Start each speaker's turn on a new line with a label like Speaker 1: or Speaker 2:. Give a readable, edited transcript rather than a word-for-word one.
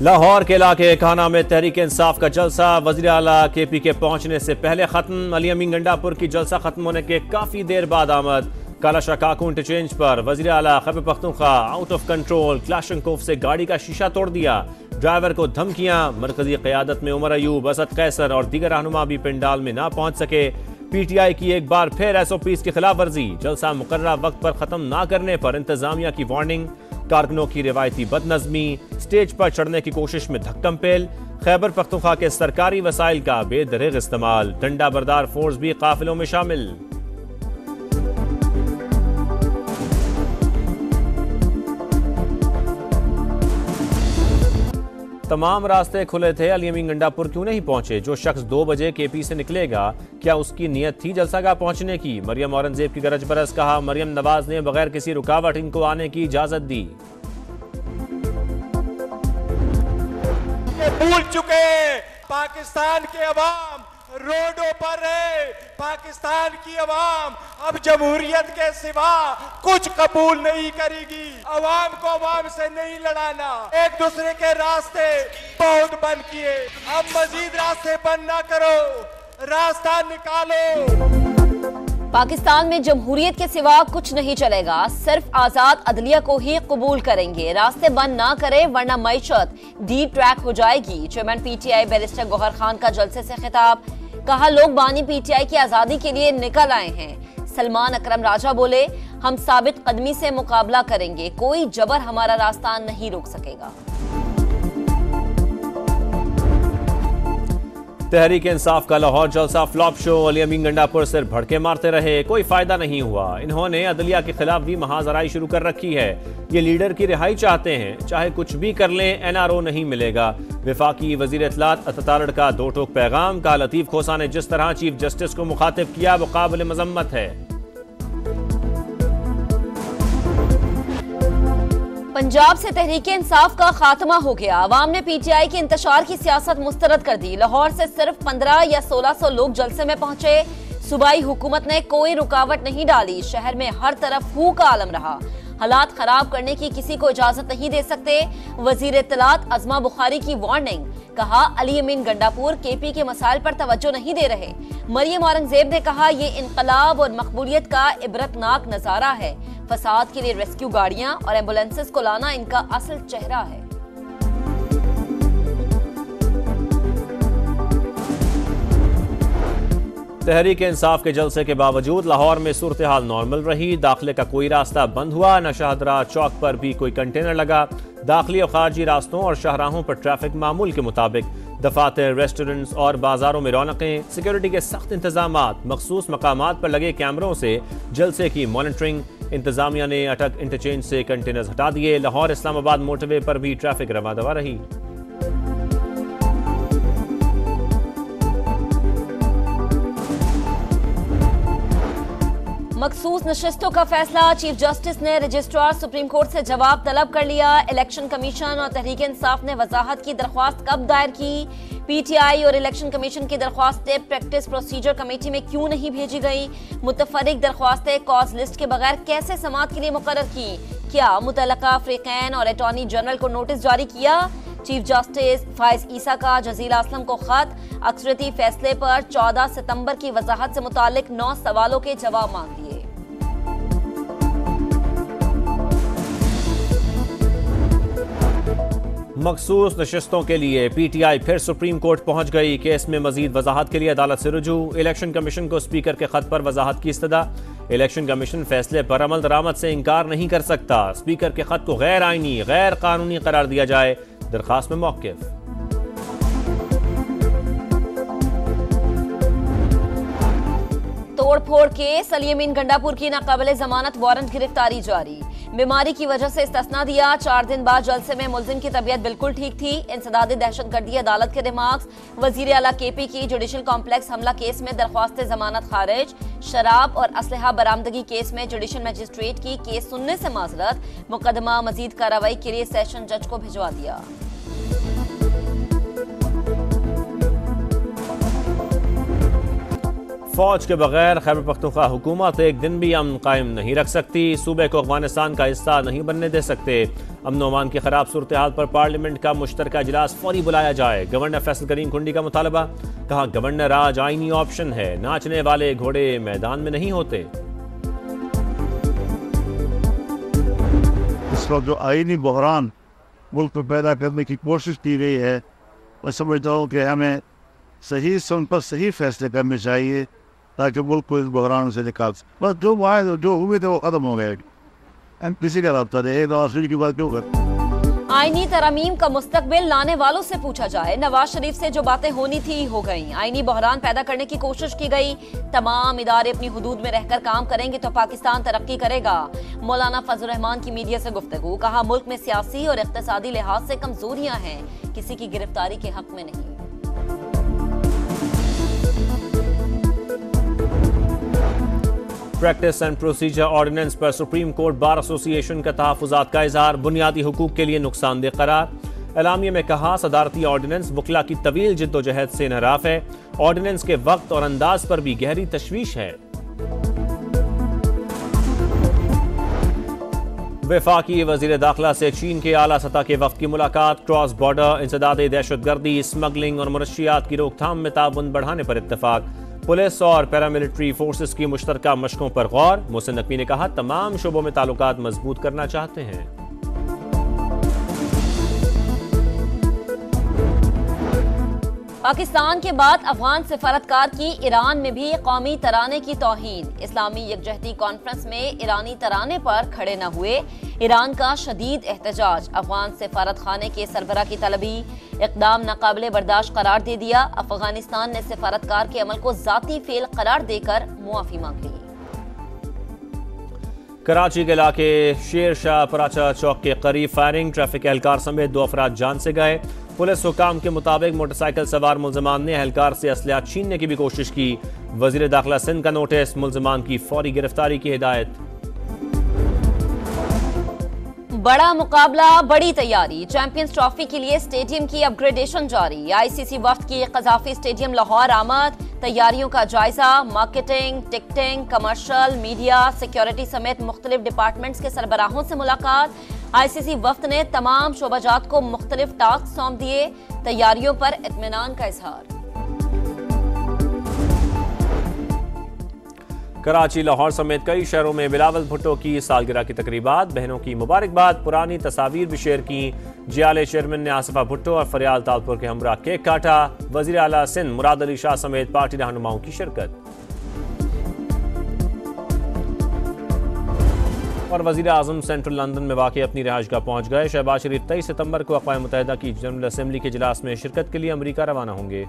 Speaker 1: लाहौर के इलाके खाना में तहरीक इंसाफ का जलसा वज़ीर आला KP के पहुंचने से पहले खत्म। अली अमीन गंडापुर की जलसा खत्म होने के काफी देर बाद आमद। कालाशाह काकू इंटरचेंज पर वज़ीर आला Khyber Pakhtunkhwa out of control Kalashnikov से गाड़ी का शीशा तोड़ दिया। ड्राइवर को धमकियां। मरकजी क़यादत में उमर अयूब, असद कैसर और दीगर रहनुमा भी पंडाल में ना पहुंच सके। PTI की एक बार फिर SOPs की खिलाफ वर्जी। जलसा मुकर्ररा वक्त पर खत्म ना करने पर इंतजामिया की वार्निंग। कारकुनों की रिवायती बदनज़मी। स्टेज पर चढ़ने की कोशिश में धक्कम पेल। खैबर पख्तूनख्वा के सरकारी वसाइल का बेदरिग इस्तेमाल। डंडा बरदार फोर्स भी काफिलों में शामिल। तमाम रास्ते खुले थे, अली अमीन गंडापुर क्यों नहीं पहुंचे? जो शख्स 2 बजे KP से निकलेगा, क्या उसकी नीयत थी जलसागाह पहुंचने की? मरियम औरंगजेब की गरज बरस। कहा, मरियम नवाज ने बगैर किसी रुकावट इनको आने की इजाजत दी।
Speaker 2: भूल चुके पाकिस्तान के अवाम रोडों पर है। पाकिस्तान की अवाम अब जमहूरियत के सिवा कुछ कबूल नहीं करेगी। अवाम को अवाम से नहीं लड़ाना। एक दूसरे के रास्ते बहुत बंद किए, अब मजीद रास्ते बंद ना करो, रास्ता निकालो।
Speaker 3: पाकिस्तान में जमहूरियत के सिवा कुछ नहीं चलेगा, सिर्फ आजाद अदलिया को ही कबूल करेंगे। रास्ते बंद ना करें वरना मईशत डी ट्रैक हो जाएगी। Chairman PTI barrister Gohar Khan का जलसे से खिताब। कहा, लोग बानी PTI की आजादी के लिए निकल आए हैं। सलमान अकरम राजा बोले, हम साबित कदमी से मुकाबला करेंगे, कोई जबर हमारा रास्ता नहीं रोक सकेगा।
Speaker 1: तहरीक इंसाफ का लाहौर जलसा फ्लॉप शो। अली अमीन गंडापुर सिर भड़के मारते रहे, कोई फायदा नहीं हुआ। इन्होंने अदलिया के खिलाफ भी महाजराई शुरू कर रखी है। ये लीडर की रिहाई चाहते हैं, चाहे कुछ भी कर लें, NRO नहीं मिलेगा। वफाकी वजीर इत्तलात अतातारड़ का 2 टोक पैगाम। का लतीफ खोसा ने जिस तरह चीफ जस्टिस को मुखातिब किया वो काबिल मजम्मत है।
Speaker 3: पंजाब से तहरीक इंसाफ का खात्मा हो गया। अवाम ने PTI के इंतशार की सियासत मुस्तरद कर दी। लाहौर से सिर्फ 15 या 1600 लोग जलसे में पहुंचे। सूबाई हुकूमत ने कोई रुकावट नहीं डाली। शहर में हर तरफ फू का आलम रहा। हालात खराब करने की किसी को इजाजत नहीं दे सकते। वजीर इत्तलात अज़मा बुखारी की वार्निंग। कहा, अली अमीन गंडापुर KP के मसाइल पर तवज्जो नहीं दे रहे। मरियम औरंगजेब ने कहा, ये इनकलाब और मकबूलियत का इबरतनाक नजारा है। फसाद के लिए रेस्क्यू गाड़ियां और एम्बुलेंसेस को लाना इनका असल चेहरा है।
Speaker 1: तहरीक इंसाफ के जलसे के बावजूद लाहौर में सूरत हाल नॉर्मल रही। दाखिले का कोई रास्ता बंद हुआ न। शाहदरा चौक पर भी कोई कंटेनर लगा। दाखिली और खारजी रास्तों और शाहराहों पर ट्रैफिक मामूल के मुताबिक। दफातर, रेस्टोरेंट्स और बाजारों में रौनकें। सिक्योरिटी के सख्त इंतजामात। मखसूस मकामात पर लगे कैमरों से जलसे की मॉनिटरिंग। इंतजामिया ने अटक इंटरचेंज से कंटेनर्स हटा दिए। लाहौर इस्लामाबाद मोटरवे पर भी ट्रैफिक रवा दवा रही।
Speaker 3: मखसूस नशिस्तों का फैसला। चीफ जस्टिस ने रजिस्ट्रार सुप्रीम कोर्ट से जवाब तलब कर लिया। इलेक्शन कमीशन और तहरीक इंसाफ ने वजाहत की दरख्वास्त कब दायर की? PTI और इलेक्शन कमीशन की दरख्वास्तें प्रैक्टिस प्रोसीजर कमेटी में क्यों नहीं भेजी गई? मुतफरिक दरख्वास्तें कॉज लिस्ट के बगैर कैसे समाअत के लिए मुकर्रर की? क्या मुतल्लका फ्रीकैन और अटॉर्नी जनरल को नोटिस जारी किया? चीफ जस्टिस फाइज ईसा का जजीला असलम को खत। अक्सरती फैसले पर 14 सितंबर की वजाहत से मुतालिक 9 सवालों के जवाब मांग दिए।
Speaker 1: मखसूस नशिस्तों के लिए PTI फिर सुप्रीम कोर्ट पहुंच गई। केस में मजीद वजाहत के लिए अदालत से रुजू। इलेक्शन कमीशन को स्पीकर के खत पर वजाहत की इस्तदा। इलेक्शन कमीशन फैसले पर अमल दरामद से इनकार नहीं कर सकता। स्पीकर के खत को गैर आईनी, गैर कानूनी करार दिया जाए। दरखास्त में मौक़िफ़।
Speaker 3: तोड़फोड़ केस। अली अमीन गंडापुर की नाकाबिले जमानत वारंट गिरफ्तारी जारी। बीमारी की वजह से इस्तिस्ना दिया। 4 दिन बाद जलसे में मुलजिम की तबीयत बिल्कुल ठीक थी। इंसदाद दहशतगर्दी अदालत के रिमार्क्स। वजीर आला KP की जुडिशल कॉम्प्लेक्स हमला केस में दरख्वास्त जमानत खारिज। शराब और असलहा बरामदगी केस में जुडिशल मजिस्ट्रेट की केस सुनने से माजरत। मुकदमा मजीद कार्रवाई के लिए सेशन जज को भिजवा दिया।
Speaker 1: फौज के बगैर खैबर पख्तूनख्वा हुकूमत एक दिन भी अमन कायम नहीं रख सकती। सूबे को अफगानिस्तान का हिस्सा नहीं बनने दे सकते। अमन ओमान की खराब सूरत हाल पर पार्लियामेंट का मुश्तरका इजलास फौरी बुलाया जाए। गवर्नर फैसल करीम कुंडी का मुतालबा। कहा गवर्नर राज आईनी ऑप्शन है, नाचने वाले घोड़े मैदान में नहीं होते।
Speaker 4: इस वक्त जो आईनी बहरान मुल्क में पैदा करने की कोशिश की गई है, मैं समझता हूँ कि हमें सही सुन पर सही फैसले करने चाहिए ताकि मुल्क को इस बहरान से निकाल सके। बस जो हुए थे वो ख़त्म हो गए। किसी का रब्ता नहीं, नवाज की बात क्यों कर।
Speaker 3: आईनी तरमीम का मुस्तकबिल लाने वालों से पूछा जाए। नवाज शरीफ से जो बातें होनी थी हो गई। आईनी बहरान पैदा करने की कोशिश की गई। तमाम इदारे अपनी हुदूद में रहकर काम करेंगे तो पाकिस्तान तरक्की करेगा। मौलाना फजल रहमान की मीडिया से गुफ्तगू। कहा मुल्क में सियासी और इक्तिसादी लिहाज से कमजोरियां हैं, किसी की गिरफ्तारी के हक में नहीं।
Speaker 1: प्रैक्टिस एंड प्रोसीजर ऑर्डिनेंस पर सुप्रीम कोर्ट बार एसोसिएशन का तहफ़्फ़ुज़ात का इज़हार। बुनियादी हुकूक के लिए नुकसानदेह करार। एलामिया में कहा सदारती ऑर्डिनेंस वकला की तवील जिद्दोजहद से इनहराफ है। ऑर्डिनेंस के वक्त और अंदाज पर भी गहरी तशवीश है। वफाकी वज़ीर दाखिला से चीन के आला सतह के वक्त की मुलाकात। क्रॉस बॉर्डर इंसदाद दहशतगर्दी, स्मगलिंग और मनशियात की रोकथाम में ताउन बढ़ाने पर इत्तफाक। पुलिस और पैरामिलिट्री फोर्सेस की मुश्तरका मशकों पर गौर। मोहसिन नकवी ने कहा तमाम शोबों में ताल्लुकात मजबूत करना चाहते हैं।
Speaker 3: पाकिस्तान के बाद अफगान सिफारतकार की ईरान में भी कौमी तराने की तौहीन। इस्लामी यकजहती कॉन्फ्रेंस में ईरानी तराने पर खड़े न हुए। ईरान का शदीद एहतजाज। अफगान सिफारत खाने के सरबरा की तलबी। इक़दाम नाकाबिले बर्दाश्त करार दे दिया। अफगानिस्तान ने सिफारतकार के अमल को जाती फेल करार देकर मुआफी मांग ली।
Speaker 1: कराची के इलाके शेर शाह पराचा चौक के करीब फायरिंग। ट्रैफिक एहलकार समेत 2 अफराद जान से गए। पुलिस हुकाम के मुताबिक मोटरसाइकिल सवार मुल्ज़मान ने एहलकार से असलहा छीनने की भी कोशिश की। वज़ीर दाखिला सिंध का नोटिस। मुल्ज़मान की फौरी गिरफ्तारी की हिदायत।
Speaker 3: बड़ा मुकाबला, बड़ी तैयारी। चैंपियंस ट्रॉफी के लिए स्टेडियम की अपग्रेडेशन जारी। आईसीसी वफ्द की क़ज़ाफ़ी स्टेडियम लाहौर आमद। तैयारियों का जायजा। Marketing, ticketing, commercial, media, security समेत मुख्तलिफ डिपार्टमेंट्स के सरबराहों से मुलाकात। आईसीसी वफ्द ने तमाम शोबाजात को मुख्तलिफ टास्क सौंप दिए। तैयारियों पर इत्मीनान का इजहार।
Speaker 1: कराची, लाहौर समेत कई शहरों में बिलावल भुट्टो की सालगिरह की तकरीबात। बहनों की मुबारकबाद। पुरानी तस्वीर भी शेयर की। जियाले चेयरमैन ने आसिफा भुट्टो और फरियाल तालपुर के हमरा केक काटा। वज़ीर आला सिंध मुराद अली शाह समेत पार्टी रहनुमाओं की शिरकत। और वज़ीर आज़म सेंट्रल लंदन में वाक़ अपनी रिहाइशगाह पहुँच गए। शहबाज शरीफ 23 सितंबर को अक़वाम मुत्तहिदा की जनरल असम्बली के इजलास में शिरकत के लिए अमरीका रवाना होंगे।